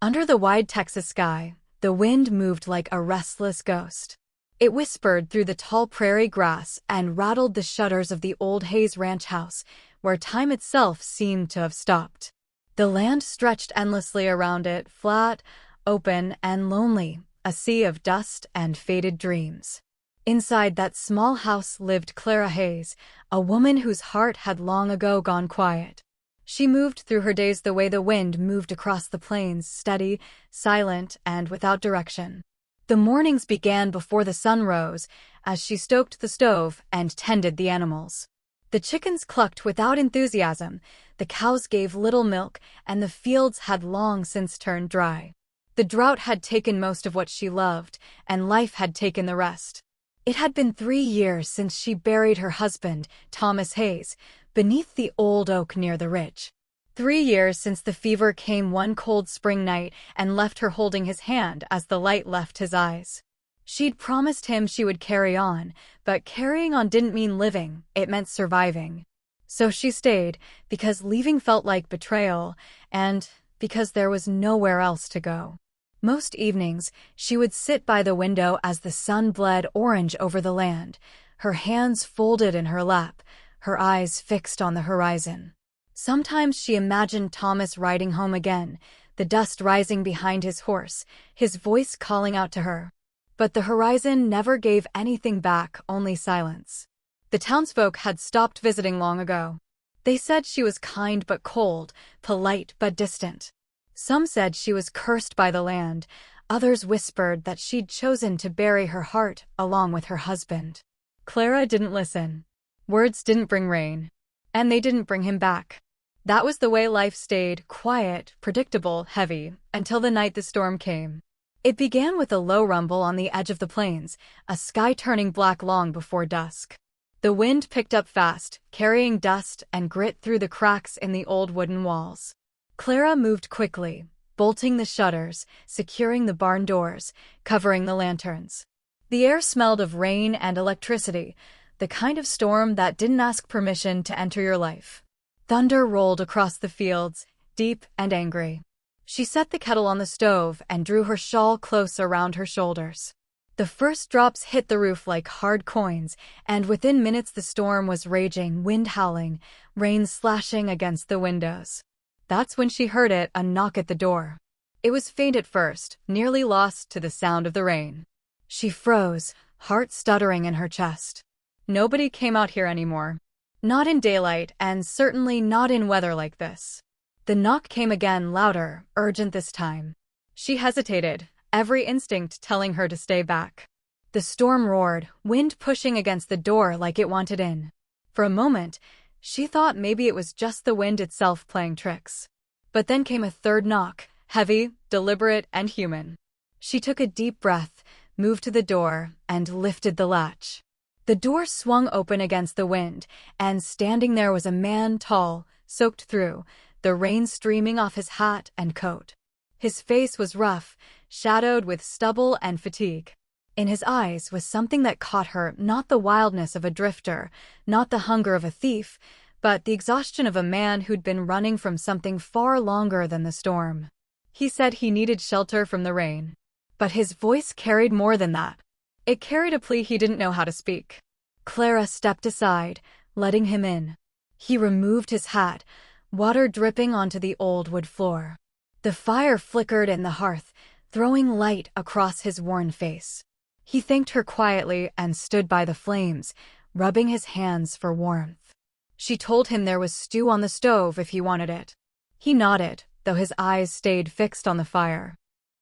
Under the wide Texas sky, the wind moved like a restless ghost. It whispered through the tall prairie grass and rattled the shutters of the old Hayes Ranch house, where time itself seemed to have stopped. The land stretched endlessly around it, flat, open, and lonely, a sea of dust and faded dreams. Inside that small house lived Clara Hayes, a woman whose heart had long ago gone quiet. She moved through her days the way the wind moved across the plains, steady, silent, and without direction. The mornings began before the sun rose, as she stoked the stove and tended the animals. The chickens clucked without enthusiasm, the cows gave little milk, and the fields had long since turned dry. The drought had taken most of what she loved, and life had taken the rest. It had been 3 years since she buried her husband, Thomas Hayes, beneath the old oak near the ridge. 3 years since the fever came one cold spring night and left her holding his hand as the light left his eyes. She'd promised him she would carry on, but carrying on didn't mean living, it meant surviving. So she stayed, because leaving felt like betrayal, and because there was nowhere else to go. Most evenings, she would sit by the window as the sun bled orange over the land, her hands folded in her lap, her eyes fixed on the horizon. Sometimes she imagined Thomas riding home again, the dust rising behind his horse, his voice calling out to her. But the horizon never gave anything back, only silence. The townsfolk had stopped visiting long ago. They said she was kind but cold, polite but distant. Some said she was cursed by the land, others whispered that she'd chosen to bury her heart along with her husband. Clara didn't listen. Words didn't bring rain. And they didn't bring him back. That was the way life stayed, quiet, predictable, heavy, until the night the storm came. It began with a low rumble on the edge of the plains, a sky turning black long before dusk. The wind picked up fast, carrying dust and grit through the cracks in the old wooden walls. Clara moved quickly, bolting the shutters, securing the barn doors, covering the lanterns. The air smelled of rain and electricity, the kind of storm that didn't ask permission to enter your life. Thunder rolled across the fields, deep and angry. She set the kettle on the stove and drew her shawl close around her shoulders. The first drops hit the roof like hard coins, and within minutes the storm was raging, wind howling, rain slashing against the windows. That's when she heard it, a knock at the door. It was faint at first, nearly lost to the sound of the rain. She froze, heart stuttering in her chest. Nobody came out here anymore. Not in daylight, and certainly not in weather like this. The knock came again, louder, urgent this time. She hesitated, every instinct telling her to stay back. The storm roared, wind pushing against the door like it wanted in. For a moment, she thought maybe it was just the wind itself playing tricks. But then came a third knock, heavy, deliberate, and human. She took a deep breath, moved to the door, and lifted the latch. The door swung open against the wind, and standing there was a man, tall, soaked through, the rain streaming off his hat and coat. His face was rough, shadowed with stubble and fatigue. In his eyes was something that caught her, not the wildness of a drifter, not the hunger of a thief, but the exhaustion of a man who'd been running from something far longer than the storm. He said he needed shelter from the rain. But his voice carried more than that. It carried a plea he didn't know how to speak. Clara stepped aside, letting him in. He removed his hat, water dripping onto the old wood floor. The fire flickered in the hearth, throwing light across his worn face. He thanked her quietly and stood by the flames, rubbing his hands for warmth. She told him there was stew on the stove if he wanted it. He nodded, though his eyes stayed fixed on the fire.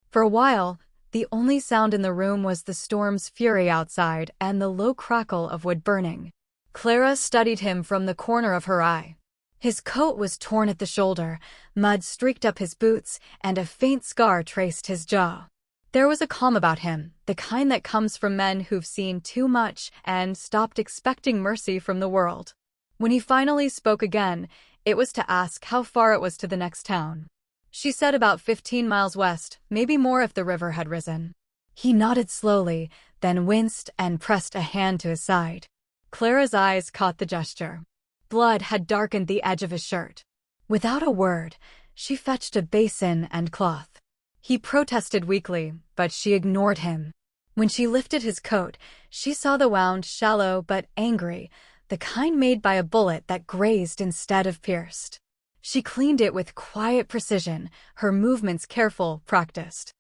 For a while, the only sound in the room was the storm's fury outside and the low crackle of wood burning. Clara studied him from the corner of her eye. His coat was torn at the shoulder, mud streaked up his boots, and a faint scar traced his jaw. There was a calm about him, the kind that comes from men who've seen too much and stopped expecting mercy from the world. When he finally spoke again, it was to ask how far it was to the next town. She said about 15 miles west, maybe more if the river had risen. He nodded slowly, then winced and pressed a hand to his side. Clara's eyes caught the gesture. Blood had darkened the edge of his shirt. Without a word, she fetched a basin and cloth. He protested weakly, but she ignored him. When she lifted his coat, she saw the wound shallow but angry, the kind made by a bullet that grazed instead of pierced. She cleaned it with quiet precision, her movements careful, practiced.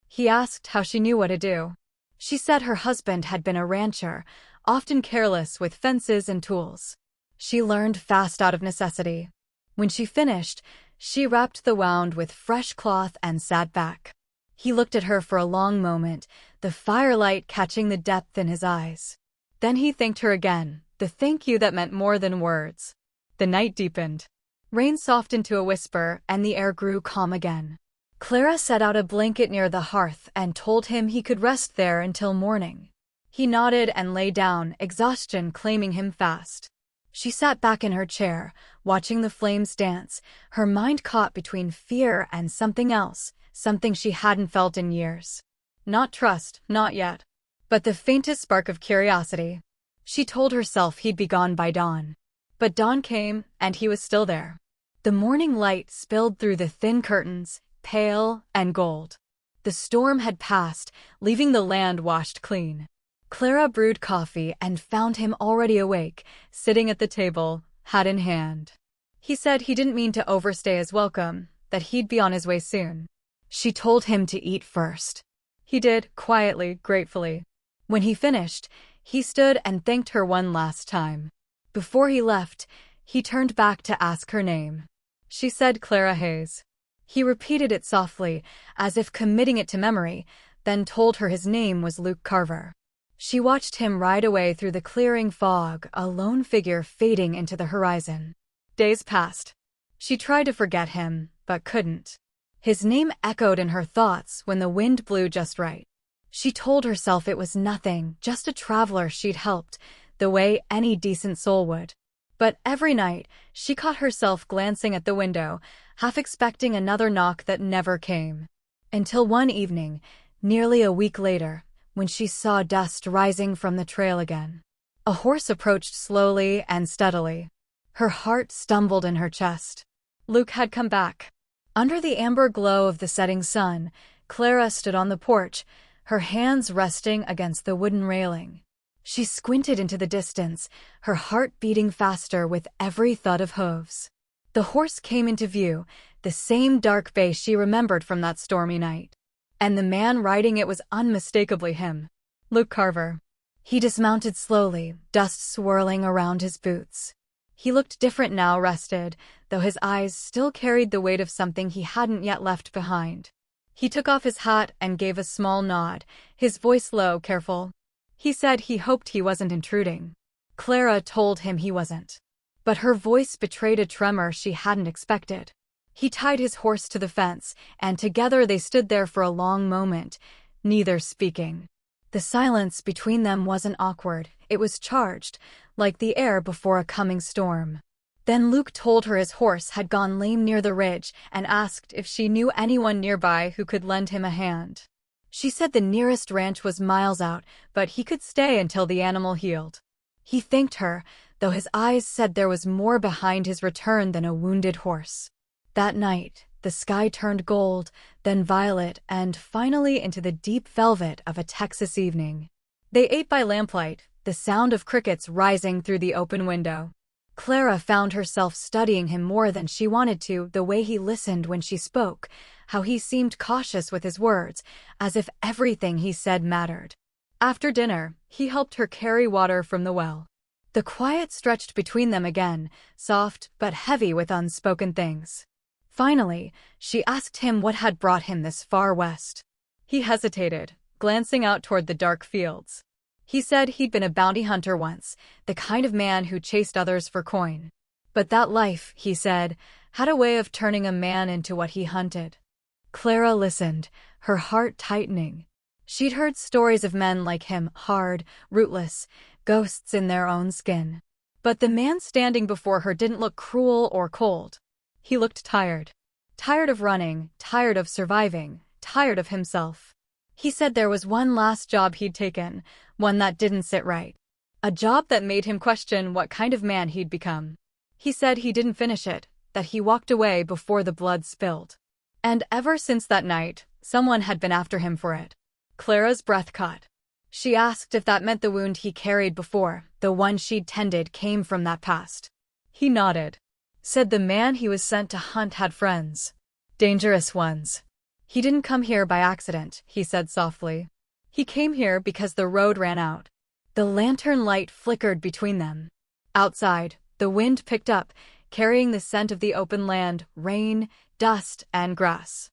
He asked how she knew what to do. She said her husband had been a rancher, often careless with fences and tools. She learned fast out of necessity. When she finished, she wrapped the wound with fresh cloth and sat back. He looked at her for a long moment, the firelight catching the depth in his eyes. Then he thanked her again, the thank you that meant more than words. The night deepened. Rain softened to a whisper, and the air grew calm again. Clara set out a blanket near the hearth and told him he could rest there until morning. He nodded and lay down, exhaustion claiming him fast. She sat back in her chair, watching the flames dance, her mind caught between fear and something else, something she hadn't felt in years. Not trust, not yet, but the faintest spark of curiosity. She told herself he'd be gone by dawn. But dawn came, and he was still there. The morning light spilled through the thin curtains, pale and gold. The storm had passed, leaving the land washed clean. Clara brewed coffee and found him already awake, sitting at the table, hat in hand. He said he didn't mean to overstay his welcome, that he'd be on his way soon. She told him to eat first. He did, quietly, gratefully. When he finished, he stood and thanked her one last time. Before he left, he turned back to ask her name. She said Clara Hayes. He repeated it softly, as if committing it to memory, then told her his name was Luke Carver. She watched him ride away through the clearing fog, a lone figure fading into the horizon. Days passed. She tried to forget him, but couldn't. His name echoed in her thoughts when the wind blew just right. She told herself it was nothing, just a traveler she'd helped, the way any decent soul would. But every night, she caught herself glancing at the window, half expecting another knock that never came. Until one evening, nearly a week later, when she saw dust rising from the trail again. A horse approached slowly and steadily. Her heart stumbled in her chest. Luke had come back. Under the amber glow of the setting sun, Clara stood on the porch, her hands resting against the wooden railing. She squinted into the distance, her heart beating faster with every thud of hooves. The horse came into view, the same dark bay she remembered from that stormy night. And the man riding it was unmistakably him, Luke Carver. He dismounted slowly, dust swirling around his boots. He looked different now, rested, though his eyes still carried the weight of something he hadn't yet left behind. He took off his hat and gave a small nod, his voice low, careful. He said he hoped he wasn't intruding. Clara told him he wasn't. But her voice betrayed a tremor she hadn't expected. He tied his horse to the fence, and together they stood there for a long moment, neither speaking. The silence between them wasn't awkward, it was charged, like the air before a coming storm. Then Luke told her his horse had gone lame near the ridge and asked if she knew anyone nearby who could lend him a hand. She said the nearest ranch was miles out, but he could stay until the animal healed. He thanked her, though his eyes said there was more behind his return than a wounded horse. That night, the sky turned gold, then violet, and finally into the deep velvet of a Texas evening. They ate by lamplight, the sound of crickets rising through the open window. Clara found herself studying him more than she wanted to, the way he listened when she spoke, how he seemed cautious with his words, as if everything he said mattered. After dinner, he helped her carry water from the well. The quiet stretched between them again, soft but heavy with unspoken things. Finally, she asked him what had brought him this far west. He hesitated, glancing out toward the dark fields. He said he'd been a bounty hunter once, the kind of man who chased others for coin. But that life, he said, had a way of turning a man into what he hunted. Clara listened, her heart tightening. She'd heard stories of men like him, hard, rootless, ghosts in their own skin. But the man standing before her didn't look cruel or cold. He looked tired. Tired of running, tired of surviving, tired of himself. He said there was one last job he'd taken, one that didn't sit right. A job that made him question what kind of man he'd become. He said he didn't finish it, that he walked away before the blood spilled. And ever since that night, Someone had been after him for it. Clara's breath caught. She asked if that meant the wound he carried before, the one she'd tended, came from that past. He nodded. Said the man he was sent to hunt had friends. Dangerous ones. He didn't come here by accident, he said softly. He came here because the road ran out. The lantern light flickered between them. Outside, the wind picked up, carrying the scent of the open land, rain, dust, and grass.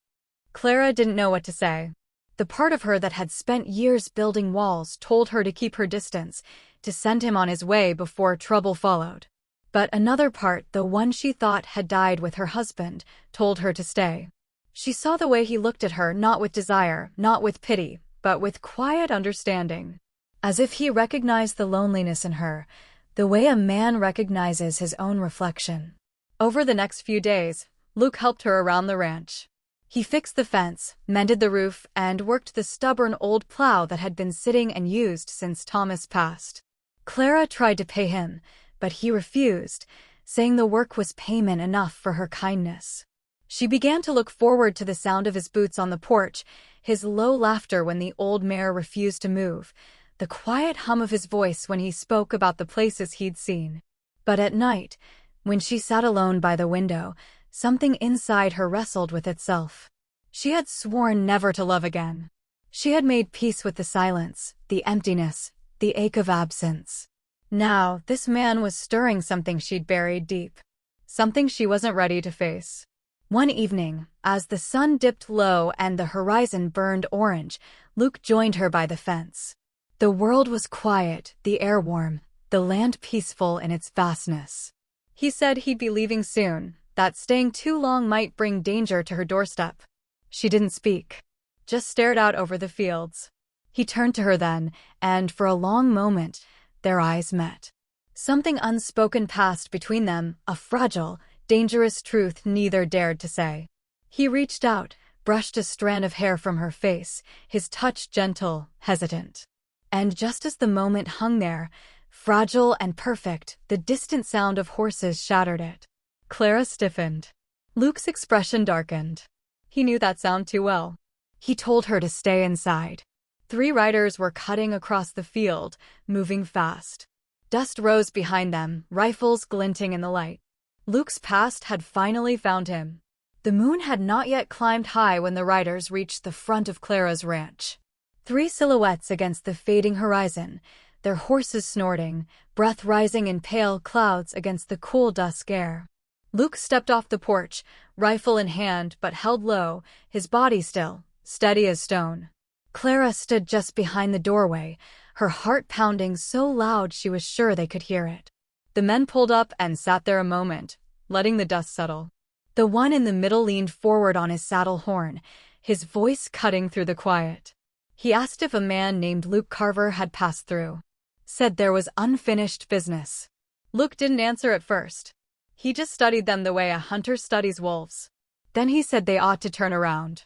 Clara didn't know what to say. The part of her that had spent years building walls told her to keep her distance, to send him on his way before trouble followed. But another part, the one she thought had died with her husband, told her to stay. She saw the way he looked at her, not with desire, not with pity, but with quiet understanding. As if he recognized the loneliness in her, the way a man recognizes his own reflection. Over the next few days, Luke helped her around the ranch. He fixed the fence, mended the roof, and worked the stubborn old plow that had been sitting and used since Thomas passed. Clara tried to pay him, but he refused, saying the work was payment enough for her kindness. She began to look forward to the sound of his boots on the porch, his low laughter when the old mare refused to move, the quiet hum of his voice when he spoke about the places he'd seen. But at night, when she sat alone by the window, something inside her wrestled with itself. She had sworn never to love again. She had made peace with the silence, the emptiness, the ache of absence. Now, this man was stirring something she'd buried deep. Something she wasn't ready to face. One evening, as the sun dipped low and the horizon burned orange, Luke joined her by the fence. The world was quiet, the air warm, the land peaceful in its vastness. He said he'd be leaving soon, that staying too long might bring danger to her doorstep. She didn't speak, just stared out over the fields. He turned to her then, and for a long moment, their eyes met. Something unspoken passed between them, a fragile, dangerous truth neither dared to say. He reached out, brushed a strand of hair from her face, his touch gentle, hesitant. And just as the moment hung there, fragile and perfect, the distant sound of horses shattered it. Clara stiffened. Luke's expression darkened. He knew that sound too well. He told her to stay inside. 3 riders were cutting across the field, moving fast. Dust rose behind them, rifles glinting in the light. Luke's past had finally found him. The moon had not yet climbed high when the riders reached the front of Clara's ranch. 3 silhouettes against the fading horizon, their horses snorting, breath rising in pale clouds against the cool dusk air. Luke stepped off the porch, rifle in hand but held low, his body still, steady as stone. Clara stood just behind the doorway, her heart pounding so loud she was sure they could hear it. The men pulled up and sat there a moment, letting the dust settle. The one in the middle leaned forward on his saddle horn, his voice cutting through the quiet. He asked if a man named Luke Carver had passed through. Said there was unfinished business. Luke didn't answer at first. He just studied them the way a hunter studies wolves. Then he said they ought to turn around.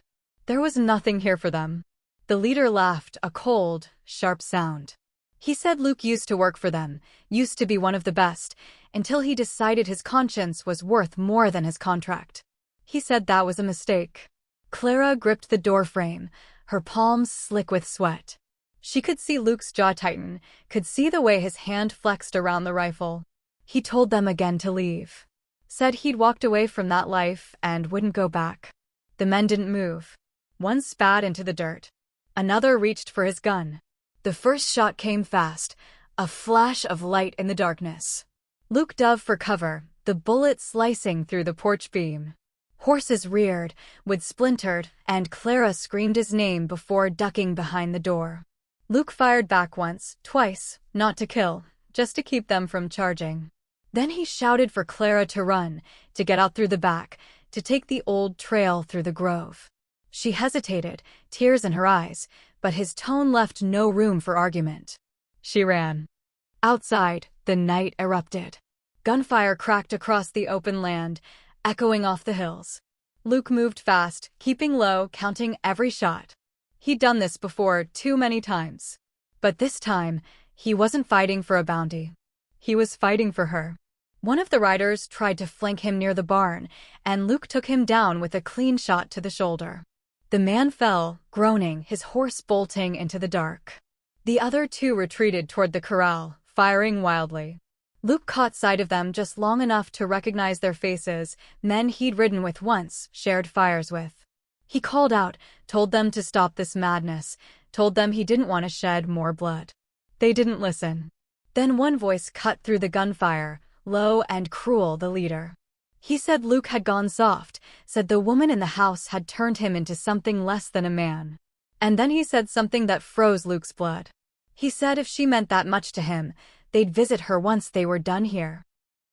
There was nothing here for them. The leader laughed, a cold, sharp sound. He said Luke used to work for them, used to be one of the best, until he decided his conscience was worth more than his contract. He said that was a mistake. Clara gripped the doorframe, her palms slick with sweat. She could see Luke's jaw tighten, could see the way his hand flexed around the rifle. He told them again to leave. Said he'd walked away from that life and wouldn't go back. The men didn't move. One spat into the dirt. Another reached for his gun. The first shot came fast, a flash of light in the darkness. Luke dove for cover, the bullet slicing through the porch beam. Horses reared, wood splintered, and Clara screamed his name before ducking behind the door. Luke fired back once, twice, not to kill, just to keep them from charging. Then he shouted for Clara to run, to get out through the back, to take the old trail through the grove. She hesitated, tears in her eyes, but his tone left no room for argument. She ran. Outside, the night erupted. Gunfire cracked across the open land, echoing off the hills. Luke moved fast, keeping low, counting every shot. He'd done this before too many times. But this time, he wasn't fighting for a bounty. He was fighting for her. One of the riders tried to flank him near the barn, and Luke took him down with a clean shot to the shoulder. The man fell, groaning, his horse bolting into the dark. The other two retreated toward the corral, firing wildly. Luke caught sight of them just long enough to recognize their faces, men he'd ridden with once, shared fires with. He called out, told them to stop this madness, told them he didn't want to shed more blood. They didn't listen. Then one voice cut through the gunfire, low and cruel, the leader. He said Luke had gone soft, said the woman in the house had turned him into something less than a man. And then he said something that froze Luke's blood. He said if she meant that much to him, they'd visit her once they were done here.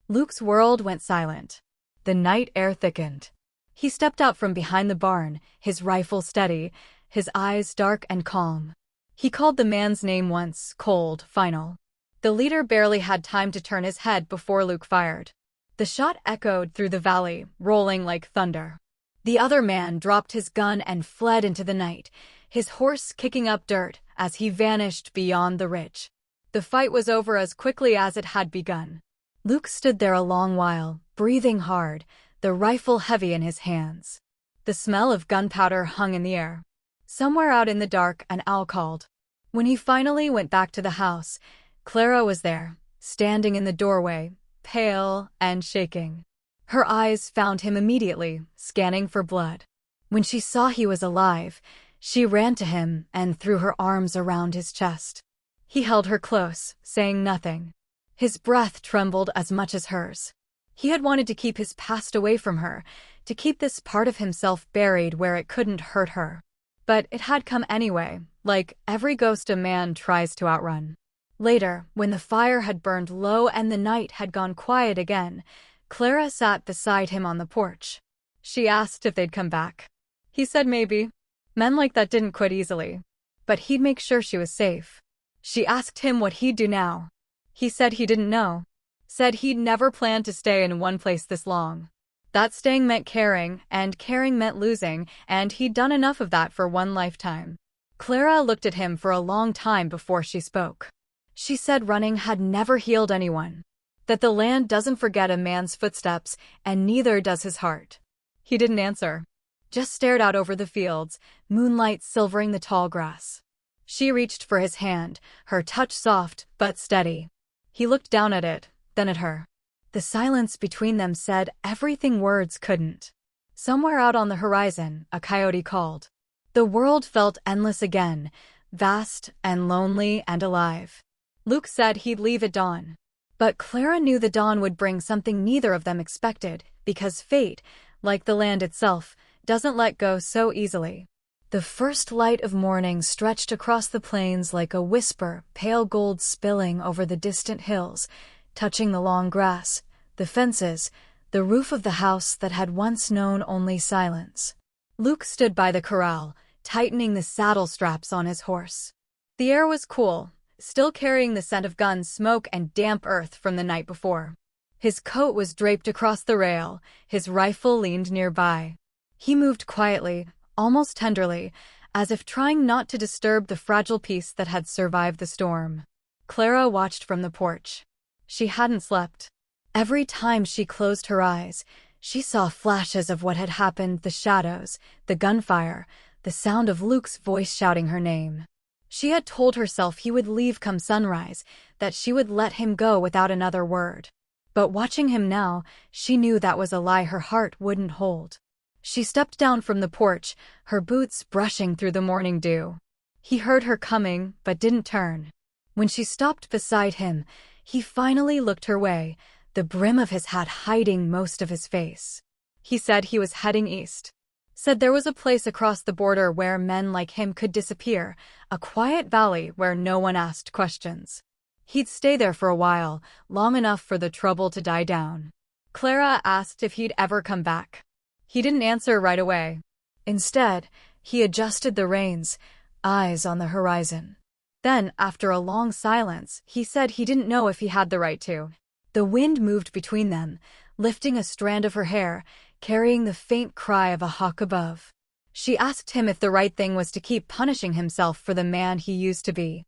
Luke's world went silent. The night air thickened. He stepped out from behind the barn, his rifle steady, his eyes dark and calm. He called the man's name once, cold, final. The leader barely had time to turn his head before Luke fired. The shot echoed through the valley, rolling like thunder. The other man dropped his gun and fled into the night, his horse kicking up dirt as he vanished beyond the ridge. The fight was over as quickly as it had begun. Luke stood there a long while, breathing hard, the rifle heavy in his hands. The smell of gunpowder hung in the air. Somewhere out in the dark, an owl called. When he finally went back to the house, Clara was there, standing in the doorway, pale and shaking. Her eyes found him immediately, scanning for blood. When she saw he was alive, she ran to him and threw her arms around his chest. He held her close, saying nothing. His breath trembled as much as hers. He had wanted to keep his past away from her, to keep this part of himself buried where it couldn't hurt her. But it had come anyway, like every ghost a man tries to outrun. Later, when the fire had burned low and the night had gone quiet again, Clara sat beside him on the porch. She asked if they'd come back. He said maybe. Men like that didn't quit easily. But he'd make sure she was safe. She asked him what he'd do now. He said he didn't know. Said he'd never planned to stay in one place this long. That staying meant caring, and caring meant losing, and he'd done enough of that for one lifetime. Clara looked at him for a long time before she spoke. She said running had never healed anyone. That the land doesn't forget a man's footsteps, and neither does his heart. He didn't answer. Just stared out over the fields, moonlight silvering the tall grass. She reached for his hand, her touch soft but steady. He looked down at it, then at her. The silence between them said everything words couldn't. Somewhere out on the horizon, a coyote called. The world felt endless again, vast and lonely and alive. Luke said he'd leave at dawn. But Clara knew the dawn would bring something neither of them expected, because fate, like the land itself, doesn't let go so easily. The first light of morning stretched across the plains like a whisper, pale gold spilling over the distant hills, touching the long grass, the fences, the roof of the house that had once known only silence. Luke stood by the corral, tightening the saddle straps on his horse. The air was cool, still carrying the scent of gun smoke and damp earth from the night before. His coat was draped across the rail, his rifle leaned nearby. He moved quietly, almost tenderly, as if trying not to disturb the fragile peace that had survived the storm. Clara watched from the porch. She hadn't slept. Every time she closed her eyes, she saw flashes of what had happened, the shadows, the gunfire, the sound of Luke's voice shouting her name. She had told herself he would leave come sunrise, that she would let him go without another word. But watching him now, she knew that was a lie her heart wouldn't hold. She stepped down from the porch, her boots brushing through the morning dew. He heard her coming, but didn't turn. When she stopped beside him, he finally looked her way, the brim of his hat hiding most of his face. He said he was heading east. Said there was a place across the border where men like him could disappear, a quiet valley where no one asked questions. He'd stay there for a while, long enough for the trouble to die down. Clara asked if he'd ever come back. He didn't answer right away. Instead, he adjusted the reins, eyes on the horizon. Then, after a long silence, he said he didn't know if he had the right to. The wind moved between them, lifting a strand of her hair, carrying the faint cry of a hawk above. She asked him if the right thing was to keep punishing himself for the man he used to be.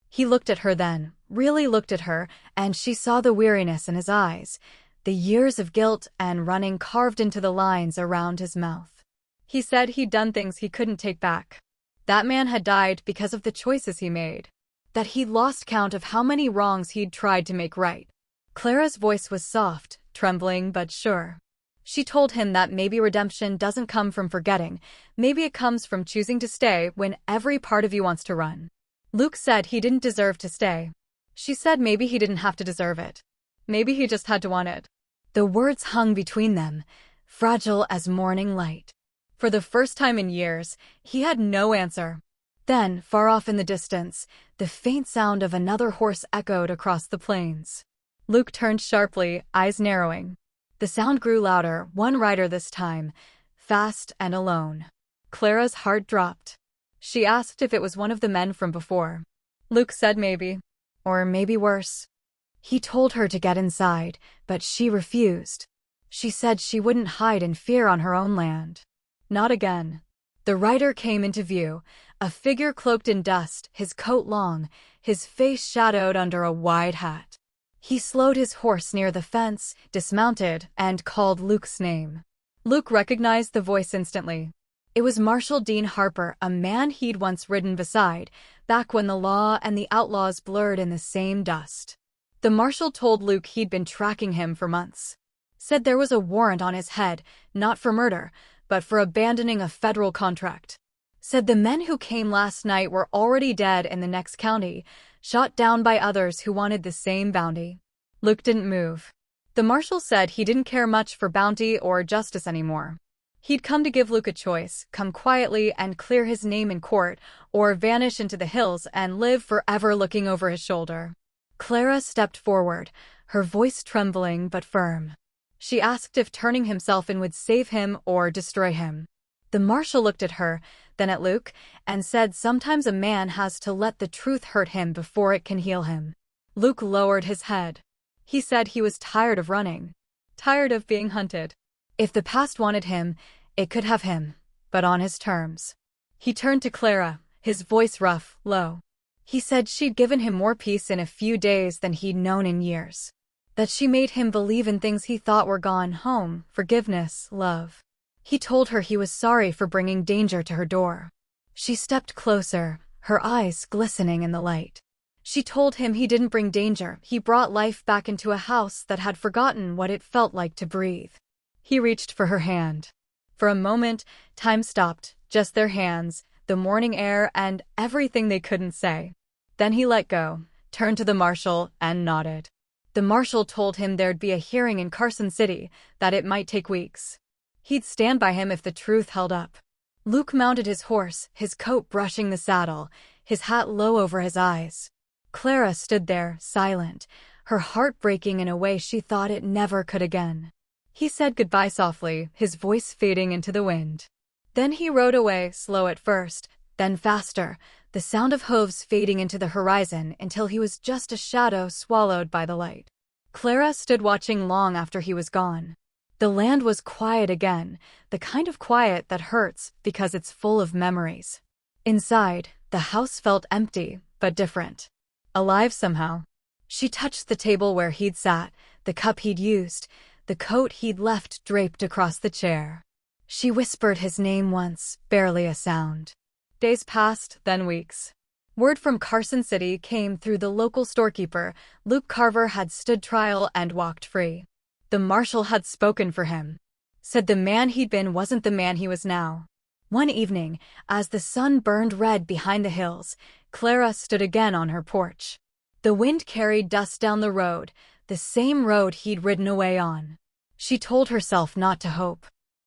He looked at her then, really looked at her, and she saw the weariness in his eyes, the years of guilt and running carved into the lines around his mouth. He said he'd done things he couldn't take back. That man had died because of the choices he made. That he'd lost count of how many wrongs he'd tried to make right. Clara's voice was soft, trembling but sure. She told him that maybe redemption doesn't come from forgetting, maybe it comes from choosing to stay when every part of you wants to run. Luke said he didn't deserve to stay. She said maybe he didn't have to deserve it. Maybe he just had to want it. The words hung between them, fragile as morning light. For the first time in years, he had no answer. Then, far off in the distance, the faint sound of another horse echoed across the plains. Luke turned sharply, eyes narrowing. The sound grew louder, one rider this time, fast and alone. Clara's heart dropped. She asked if it was one of the men from before. Luke said maybe. Or maybe worse. He told her to get inside, but she refused. She said she wouldn't hide in fear on her own land. Not again. The rider came into view, a figure cloaked in dust, his coat long, his face shadowed under a wide hat. He slowed his horse near the fence, dismounted, and called Luke's name. Luke recognized the voice instantly. It was Marshal Dean Harper, a man he'd once ridden beside, back when the law and the outlaws blurred in the same dust. The marshal told Luke he'd been tracking him for months. Said there was a warrant on his head, not for murder, but for abandoning a federal contract. Said the men who came last night were already dead in the next county, shot down by others who wanted the same bounty. Luke didn't move. The marshal said he didn't care much for bounty or justice anymore. He'd come to give Luke a choice, come quietly and clear his name in court, or vanish into the hills and live forever looking over his shoulder. Clara stepped forward, her voice trembling but firm. She asked if turning himself in would save him or destroy him. The marshal looked at her, then at Luke, and said sometimes a man has to let the truth hurt him before it can heal him. Luke lowered his head. He said he was tired of running. Tired of being hunted. If the past wanted him, it could have him, but on his terms. He turned to Clara, his voice rough, low. He said she'd given him more peace in a few days than he'd known in years. That she made him believe in things he thought were gone: home, forgiveness, love. He told her he was sorry for bringing danger to her door. She stepped closer, her eyes glistening in the light. She told him he didn't bring danger, he brought life back into a house that had forgotten what it felt like to breathe. He reached for her hand. For a moment, time stopped, just their hands, the morning air, and everything they couldn't say. Then he let go, turned to the marshal, and nodded. The marshal told him there'd be a hearing in Carson City, that it might take weeks. He'd stand by him if the truth held up. Luke mounted his horse, his coat brushing the saddle, his hat low over his eyes. Clara stood there, silent, her heart breaking in a way she thought it never could again. He said goodbye softly, his voice fading into the wind. Then he rode away, slow at first, then faster, the sound of hooves fading into the horizon until he was just a shadow swallowed by the light. Clara stood watching long after he was gone. The land was quiet again, the kind of quiet that hurts because it's full of memories. Inside, the house felt empty, but different. Alive somehow. She touched the table where he'd sat, the cup he'd used, the coat he'd left draped across the chair. She whispered his name once, barely a sound. Days passed, then weeks. Word from Carson City came through the local storekeeper. Luke Carver had stood trial and walked free. The marshal had spoken for him. Said the man he'd been wasn't the man he was now. One evening, as the sun burned red behind the hills, Clara stood again on her porch. The wind carried dust down the road, the same road he'd ridden away on. She told herself not to hope.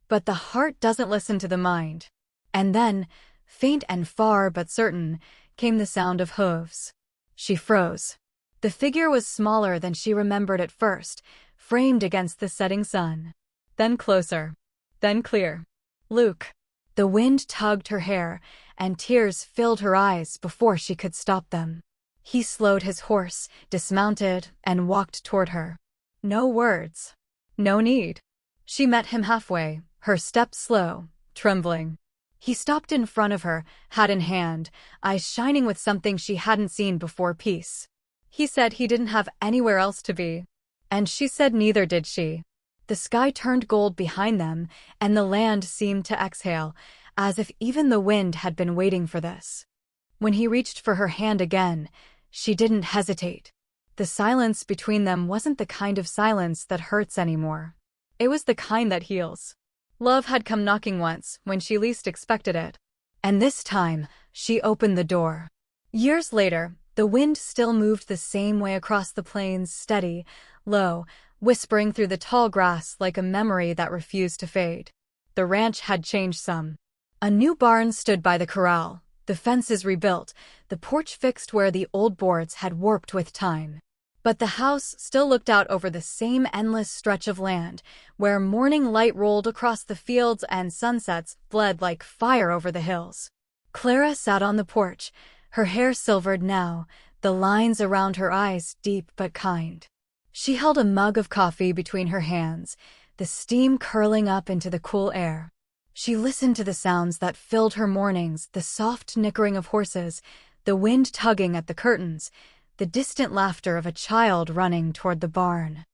But the heart doesn't listen to the mind. And then, faint and far but certain, came the sound of hooves. She froze. The figure was smaller than she remembered at first, framed against the setting sun. Then closer. Then clear. Luke. The wind tugged her hair, and tears filled her eyes before she could stop them. He slowed his horse, dismounted, and walked toward her. No words. No need. She met him halfway, her step slow, trembling. He stopped in front of her, hat in hand, eyes shining with something she hadn't seen before: peace. He said he didn't have anywhere else to be. And she said neither did she. The sky turned gold behind them, and the land seemed to exhale, as if even the wind had been waiting for this. When he reached for her hand again, she didn't hesitate. The silence between them wasn't the kind of silence that hurts anymore. It was the kind that heals. Love had come knocking once, when she least expected it. And this time, she opened the door. Years later, the wind still moved the same way across the plains, steady, low, whispering through the tall grass like a memory that refused to fade. The ranch had changed some. A new barn stood by the corral, the fences rebuilt, the porch fixed where the old boards had warped with time. But the house still looked out over the same endless stretch of land, where morning light rolled across the fields and sunsets bled like fire over the hills. Clara sat on the porch, her hair silvered now, the lines around her eyes deep but kind. She held a mug of coffee between her hands, the steam curling up into the cool air. She listened to the sounds that filled her mornings, the soft nickering of horses, the wind tugging at the curtains, the distant laughter of a child running toward the barn.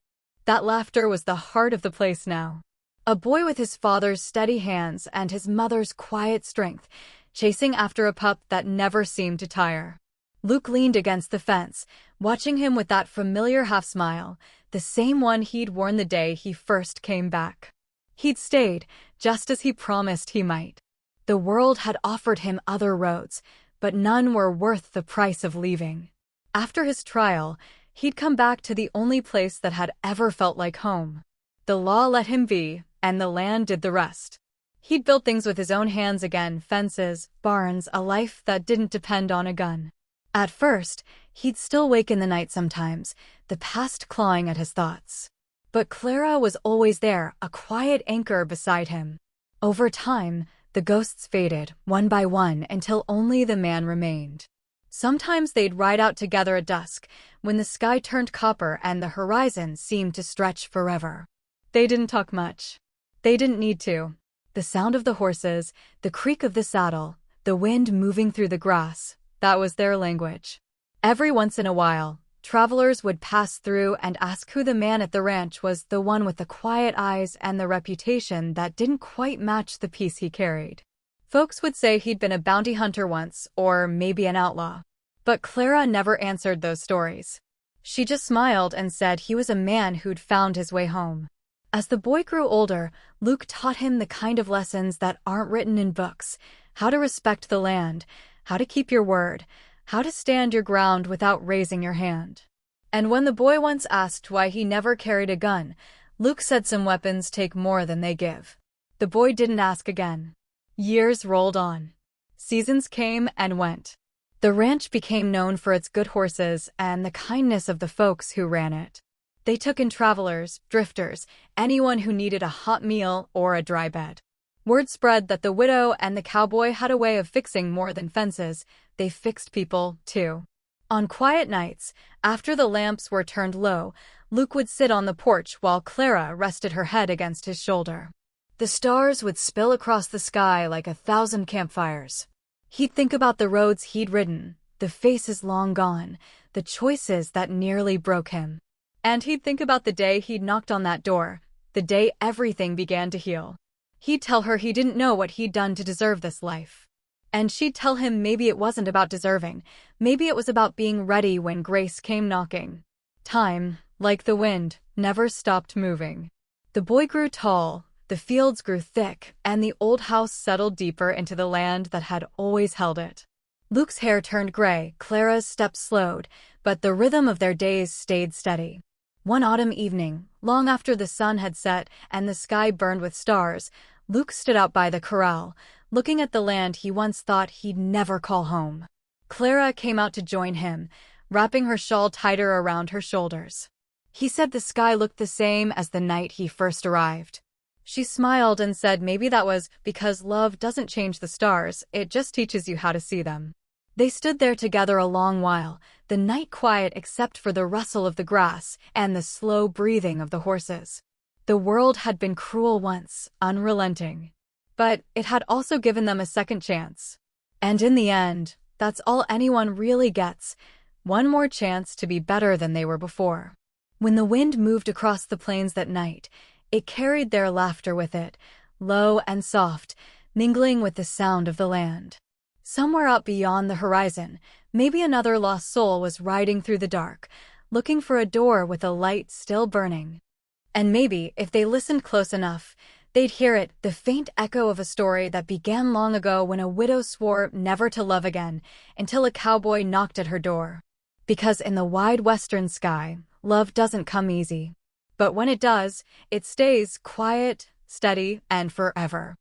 That laughter was the heart of the place now. A boy with his father's steady hands and his mother's quiet strength, chasing after a pup that never seemed to tire. Luke leaned against the fence, watching him with that familiar half-smile, the same one he'd worn the day he first came back. He'd stayed, just as he promised he might. The world had offered him other roads, but none were worth the price of leaving. After his trial, he'd come back to the only place that had ever felt like home. The law let him be, and the land did the rest. He'd built things with his own hands again, fences, barns, a life that didn't depend on a gun. At first, he'd still wake in the night sometimes, the past clawing at his thoughts. But Clara was always there, a quiet anchor beside him. Over time, the ghosts faded, one by one, until only the man remained. Sometimes they'd ride out together at dusk, when the sky turned copper and the horizon seemed to stretch forever. They didn't talk much. They didn't need to. The sound of the horses, the creak of the saddle, the wind moving through the grass, that was their language. Every once in a while, travelers would pass through and ask who the man at the ranch was, the one with the quiet eyes and the reputation that didn't quite match the peace he carried. Folks would say he'd been a bounty hunter once, or maybe an outlaw. But Clara never answered those stories. She just smiled and said he was a man who'd found his way home. As the boy grew older, Luke taught him the kind of lessons that aren't written in books: how to respect the land, how to keep your word, how to stand your ground without raising your hand. And when the boy once asked why he never carried a gun, Luke said some weapons take more than they give. The boy didn't ask again. Years rolled on. Seasons came and went. The ranch became known for its good horses and the kindness of the folks who ran it. They took in travelers, drifters, anyone who needed a hot meal or a dry bed. Word spread that the widow and the cowboy had a way of fixing more than fences. They fixed people, too. On quiet nights, after the lamps were turned low, Luke would sit on the porch while Clara rested her head against his shoulder. The stars would spill across the sky like 1,000 campfires. He'd think about the roads he'd ridden, the faces long gone, the choices that nearly broke him. And he'd think about the day he'd knocked on that door, the day everything began to heal. He'd tell her he didn't know what he'd done to deserve this life. And she'd tell him maybe it wasn't about deserving, maybe it was about being ready when grace came knocking. Time, like the wind, never stopped moving. The boy grew tall, the fields grew thick, and the old house settled deeper into the land that had always held it. Luke's hair turned gray, Clara's steps slowed, but the rhythm of their days stayed steady. One autumn evening, long after the sun had set and the sky burned with stars, Luke stood out by the corral, looking at the land he once thought he'd never call home. Clara came out to join him, wrapping her shawl tighter around her shoulders. He said the sky looked the same as the night he first arrived. She smiled and said maybe that was because love doesn't change the stars, it just teaches you how to see them. They stood there together a long while, the night quiet except for the rustle of the grass and the slow breathing of the horses. The world had been cruel once, unrelenting. But it had also given them a second chance. And in the end, that's all anyone really gets, one more chance to be better than they were before. When the wind moved across the plains that night, It carried their laughter with it, low and soft, mingling with the sound of the land. Somewhere up beyond the horizon, maybe another lost soul was riding through the dark, looking for a door with a light still burning. And maybe, if they listened close enough, they'd hear it, the faint echo of a story that began long ago when a widow swore never to love again until a cowboy knocked at her door. Because in the wide western sky, love doesn't come easy. But when it does, it stays quiet, steady, and forever.